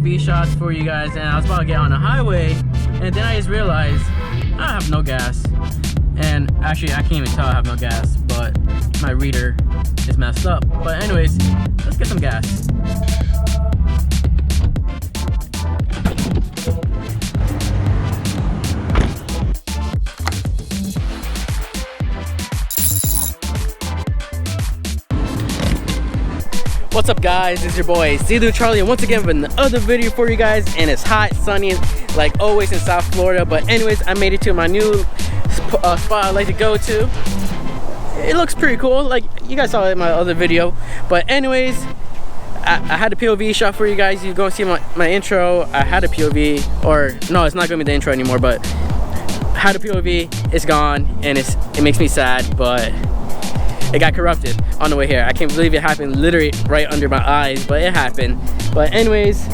POV shots for you guys, and I was about to get on the highway, and then I just realized I have no gas. And actually, I can't even tell I have no gas, but my reader is messed up. But anyways, let's get some gas. What's up guys, it's your boy ZThruCharlie, and once again with another video for you guys, and it's hot, sunny, like always in South Florida. But anyways, I made it to my new spot I like to go to. It looks pretty cool, like you guys saw it in my other video. But anyways, I had a POV shot for you guys. You go see my intro. I had a POV, or no, it's not gonna be the intro anymore, but I had a POV, it's gone, and it makes me sad, but it got corrupted on the way here. I can't believe it happened literally right under my eyes, but it happened. But anyways,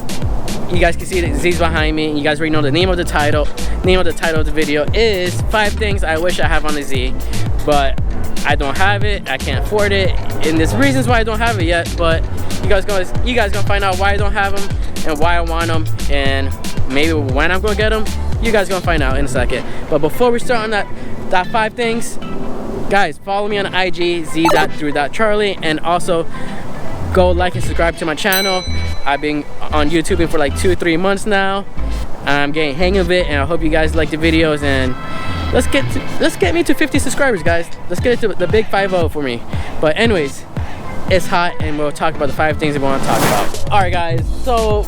you guys can see the Z's behind me. You guys already know the name of the title. Name of the title of the video is 5 things I wish I have on the Z, but I don't have it. I can't afford it, and there's reasons why I don't have it yet. But you guys gonna find out why I don't have them and why I want them, and maybe when I'm gonna get them. You guys gonna find out in a second. But before we start on that 5 things, guys, follow me on IG, Z.Thru.Charlie, and also go like and subscribe to my channel. I've been on YouTube for like 2-3 months now. I'm getting hang of it, and I hope you guys like the videos. And let's get me to 50 subscribers, guys. Let's get it to the big 50 for me. But anyways, it's hot, and we'll talk about the 5 things we want to talk about. All right, guys. So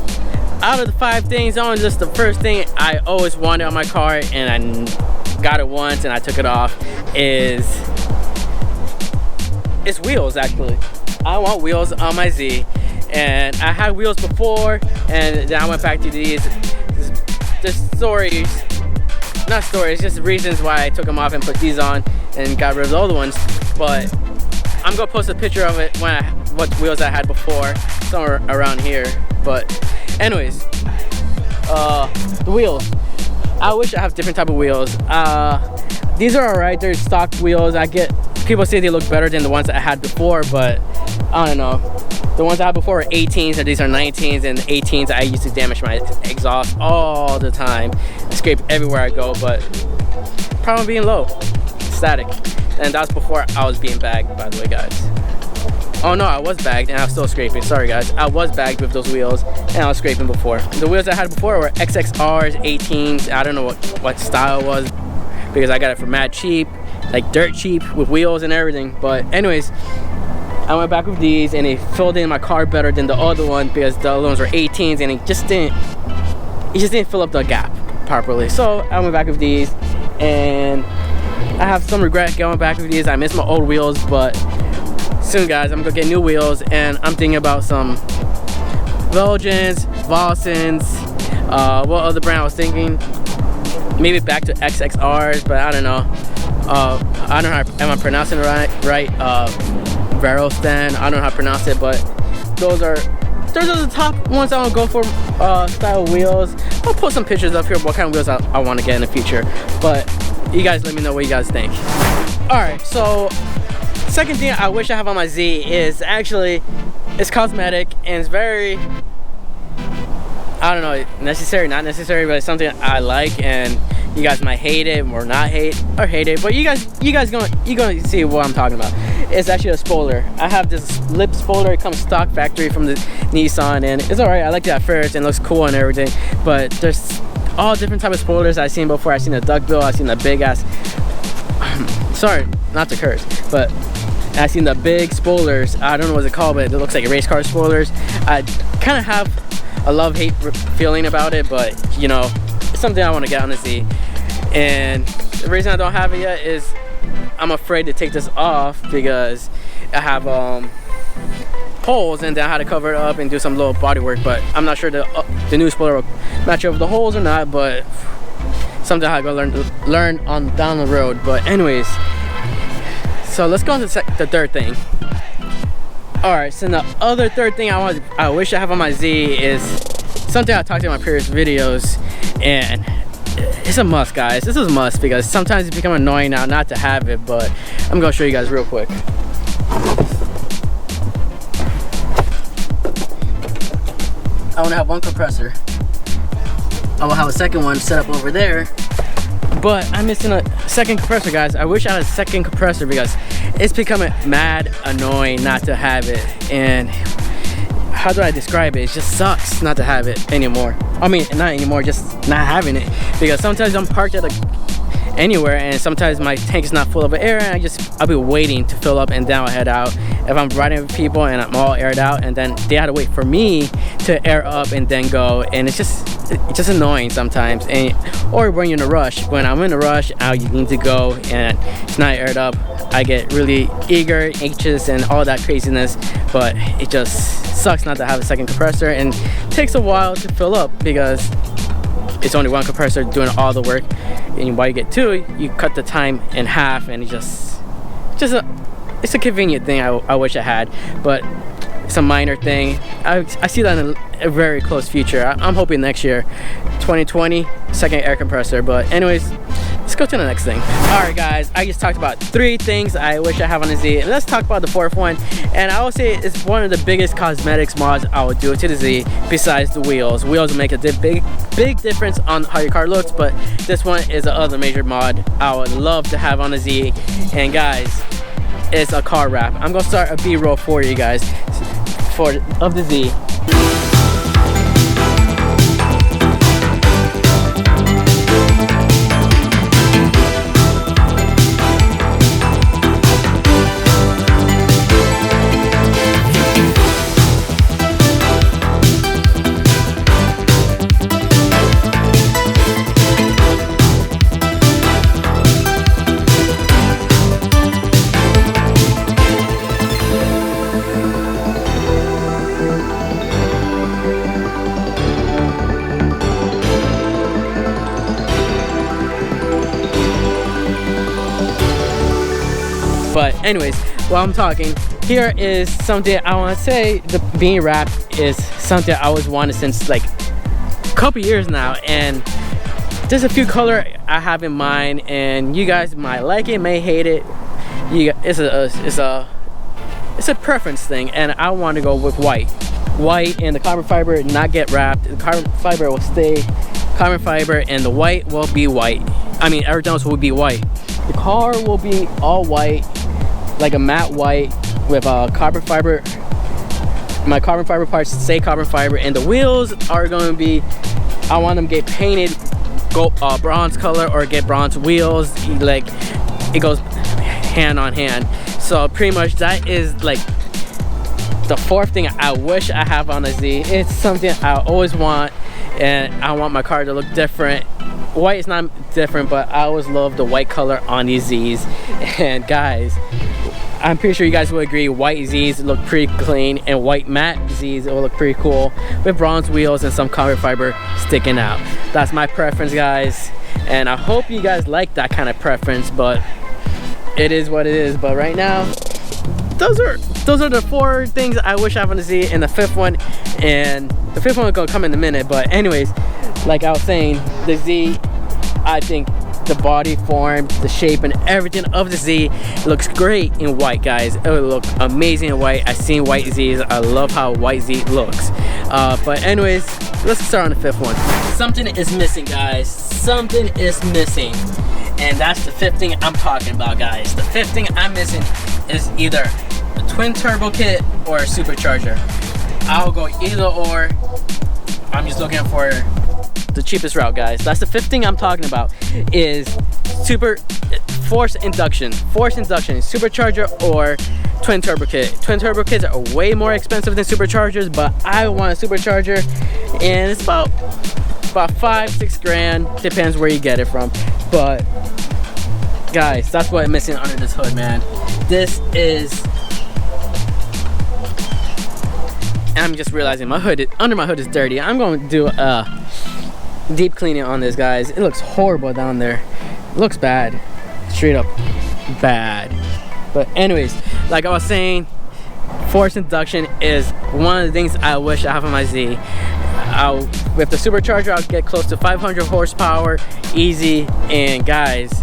out of the 5 things, on just the first thing I always wanted on my car, and I got it once and I took it off, it's wheels. Actually, I want wheels on my Z, and I had wheels before, and then I went back to these. Not stories, just reasons why I took them off and put these on and got rid of the older ones. But I'm gonna post a picture of it what wheels I had before, somewhere around here. But anyways, the wheels, I wish I have different type of wheels. These are alright, they're stock wheels. People say they look better than the ones that I had before, but I don't know. The ones I had before were 18s, and these are 19s, and 18s I used to damage my exhaust all the time. I scrape everywhere I go, but problem being low, static. And that was before I was being bagged, by the way, guys. Oh no, I was bagged and I was still scraping. Sorry guys, I was bagged with those wheels and I was scraping before. The wheels I had before were XXRs, 18s. I don't know what style it was, because I got it for mad cheap, like dirt cheap, with wheels and everything. But anyways, I went back with these, and it filled in my car better than the other one, because the other ones were 18s and it just didn't fill up the gap properly. So I went back with these, and I have some regret going back with these. I miss my old wheels, but soon guys, I'm gonna get new wheels, and I'm thinking about some Belgians, Volsons, what other brand I was thinking, maybe back to XXRs, but I don't know. I don't know how, am I pronouncing it right? Verostan, I don't know how to pronounce it, but those are the top ones I want to go for, style wheels. I'll put some pictures up here of what kind of wheels I want to get in the future, but you guys let me know what you guys think. Alright, so second thing I wish I have on my Z is actually, it's cosmetic, and it's very, I don't know, necessary, not necessary, but it's something I like, and you guys might hate it or not hate it, but you guys gonna see what I'm talking about. It's actually a spoiler. I have this lip spoiler. It comes stock factory from the Nissan, and it's alright. I like it at first and it looks cool and everything, but there's all different type of spoilers I've seen before. I've seen a duckbill, I've seen the big ass sorry, not to curse, but I've seen the big spoilers. I don't know what it's called, but it looks like race car spoilers. I kind of have a love-hate feeling about it, but you know, it's something I want to get on the Z. And the reason I don't have it yet is I'm afraid to take this off, because I have holes, and then I had to cover it up and do some little body work. But I'm not sure the new spoiler will match up with the holes or not, but something I gotta learn on down the road. But anyways, so let's go on to the third thing. Alright, so the other third thing I wish I have on my Z is something I talked about in my previous videos, and it's a must, guys. This is a must, because sometimes it's become annoying now not to have it, but I'm gonna show you guys real quick. I want to have one compressor. I will have a second one set up over there. But I'm missing a second compressor, guys. I wish I had a second compressor because it's becoming mad annoying not to have it. And how do I describe it? It just sucks not to have it anymore. I mean, not anymore, just not having it. Because sometimes I'm parked at anywhere and sometimes my tank is not full of air and I'll be waiting to fill up and then I'll head out. If I'm riding with people and I'm all aired out and then they had to wait for me to air up and then go, and it's just annoying sometimes. And or when you're in a rush. When I'm in a rush, I need to go and it's not aired up, I get really eager, anxious, and all that craziness. But it just sucks not to have a second compressor, and it takes a while to fill up because it's only one compressor doing all the work. And while you get two, you cut the time in half, and it's a convenient thing I wish I had, but it's a minor thing. I see that in a very close future. I'm hoping next year, 2020, second air compressor. But anyways, let's go to the next thing. All right, guys, I just talked about 3 things I wish I have on the Z, and let's talk about the 4th one. And I will say it's one of the biggest cosmetics mods I would do to the Z besides the wheels. Wheels make a big difference on how your car looks, but this one is another major mod I would love to have on the Z. And guys, it's a car wrap. I'm gonna start a B-roll for you guys of the Z. But anyways, while I'm talking, here is something I want to say. The being wrapped is something I always wanted since like a couple years now, and there's a few color I have in mind, and you guys might like it, may hate it. It's a preference thing, and I want to go with white, and the carbon fiber not get wrapped. The carbon fiber will stay carbon fiber, and the white will be white. I mean, everything else will be white. The car will be all white, like a matte white with carbon fiber. My carbon fiber parts say carbon fiber, and the wheels are going to be, I want them to get painted bronze color or get bronze wheels. Like, it goes hand on hand. So pretty much that is like the 4th thing I wish I have on a Z. It's something I always want, and I want my car to look different. White is not different, but I always love the white color on these Z's. And guys, I'm pretty sure you guys will agree, white Z's look pretty clean, and white matte Z's will look pretty cool with bronze wheels and some carbon fiber sticking out. That's my preference, guys, and I hope you guys like that kind of preference, but it is what it is. But right now, those are the 4 things I wish I have on the Z, and the 5th one, and the 5th one will come in a minute. But anyways, like I was saying, the Z, I think the body form, the shape, and everything of the Z looks great in white, guys. It would look amazing in white. I've seen white Z's. I love how white Z looks. But anyways, let's start on the 5th one. Something is missing, guys. Something is missing, and that's the 5th thing I'm talking about, guys. The 5th thing I'm missing is either a twin turbo kit or a supercharger. I'll go either or. I'm just looking for the cheapest route, guys. That's the 5th thing I'm talking about, is force induction, supercharger or twin turbo kit. Twin turbo kits are way more expensive than superchargers, but I want a supercharger, and it's about 5-6 grand, depends where you get it from. But guys, that's what I'm missing under this hood, man. This is, I'm just realizing my hood under my hood is dirty. I'm going to do a deep cleaning on this, guys. It looks horrible down there. It looks bad, straight up bad. But anyways, like I was saying, force induction is one of the things I wish I have on my Z. With the supercharger, I'll get close to 500 horsepower easy. And guys,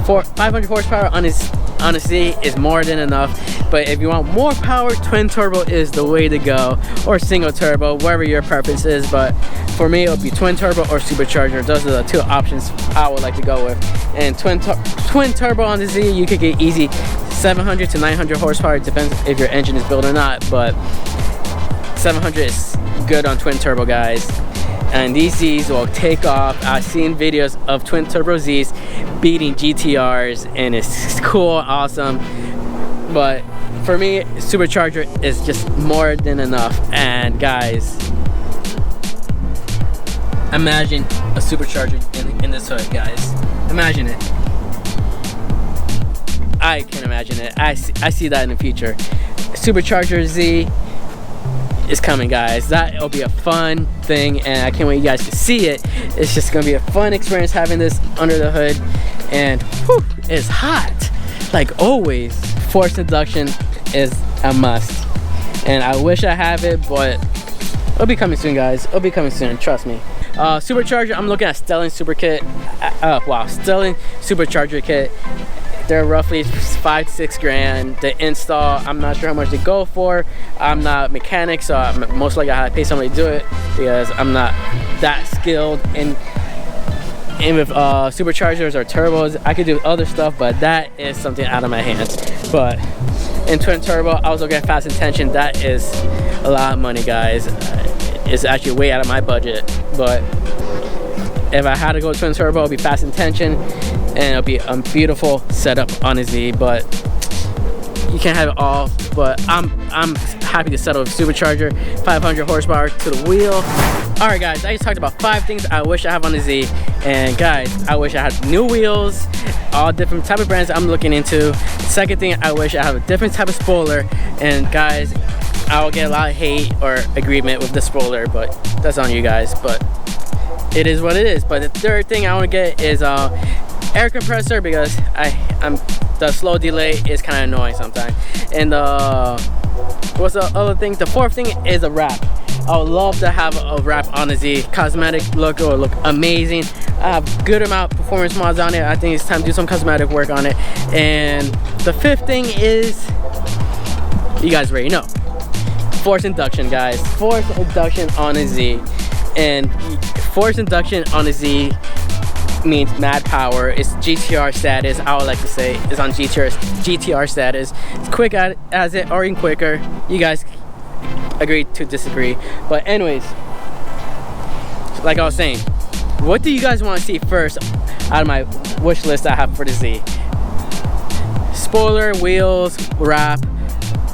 for 500 horsepower on a Z is more than enough. But if you want more power, twin turbo is the way to go, or single turbo, wherever your preference is. But for me, it would be twin turbo or supercharger. Those are the two options I would like to go with. And twin turbo on the Z, you could get easy 700 to 900 horsepower. It depends if your engine is built or not, but 700 is good on twin turbo, guys. And these Zs will take off. I've seen videos of twin turbo Zs beating GTRs, and it's cool, awesome. But for me, supercharger is just more than enough. And guys, imagine a supercharger in this hood, guys. Imagine it. I can imagine it. I see that in the future. Supercharger Z is coming, guys. That'll be a fun thing, and I can't wait you guys to see it. It's just gonna be a fun experience having this under the hood. And whew, it's hot like always. Forced induction is a must, and I wish I have it, but it'll be coming soon, guys. It'll be coming soon, trust me. Supercharger, I'm looking at Stelling Super Kit. Wow, Stelling Supercharger Kit. They're roughly 5 to 6 grand. The install, I'm not sure how much they go for. I'm not a mechanic, so I'm most likely I have to pay somebody to do it because I'm not that skilled in with superchargers or turbos. I could do other stuff, but that is something out of my hands. But in twin turbo, I was looking at fast intention. That is a lot of money, guys. It's actually way out of my budget. But if I had to go twin turbo, it would be fast intention, and it'll be a beautiful setup on a Z. But you can't have it all. But I'm happy to settle with supercharger, 500 horsepower to the wheel. All right, guys, I just talked about 5 things I wish I have on the Z. And guys, I wish I had new wheels, all different type of brands I'm looking into. Second thing, I wish I have a different type of spoiler. And guys, I will get a lot of hate or agreement with the spoiler, but that's on you guys. But it is what it is. But the third thing I want to get is air compressor, because the slow delay is kind of annoying sometimes. And what's the other thing? The fourth thing is a wrap. I would love to have a wrap on the Z. Cosmetic look will look amazing. I have good amount of performance mods on it. I think it's time to do some cosmetic work on it. And the fifth thing is, you guys already know, forced induction, guys. Forced induction on a Z. And forced induction on a Z means mad power. It's GTR status. I would like to say it's on GTR status. It's quick as it, or even quicker. You guys agree to disagree. But anyways, like I was saying, what do you guys want to see first out of my wish list I have for the Z? Spoiler, wheels, wrap,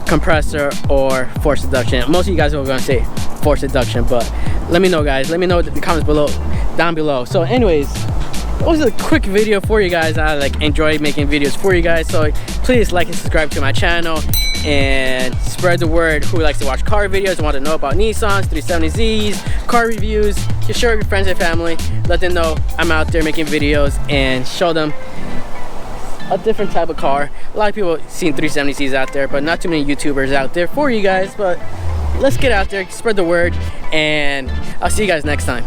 compressor, or forced induction. Most of you guys are going to say forced induction, but let me know, guys. Let me know in the comments down below. So anyways, it was a quick video for you guys. I enjoy making videos for you guys, so please like and subscribe to my channel and spread the word who likes to watch car videos and want to know about Nissans, 370Zs, car reviews. Just share with your friends and family. Let them know I'm out there making videos and show them a different type of car. A lot of people seen 370Zs out there, but not too many YouTubers out there for you guys. But let's get out there, spread the word, and I'll see you guys next time.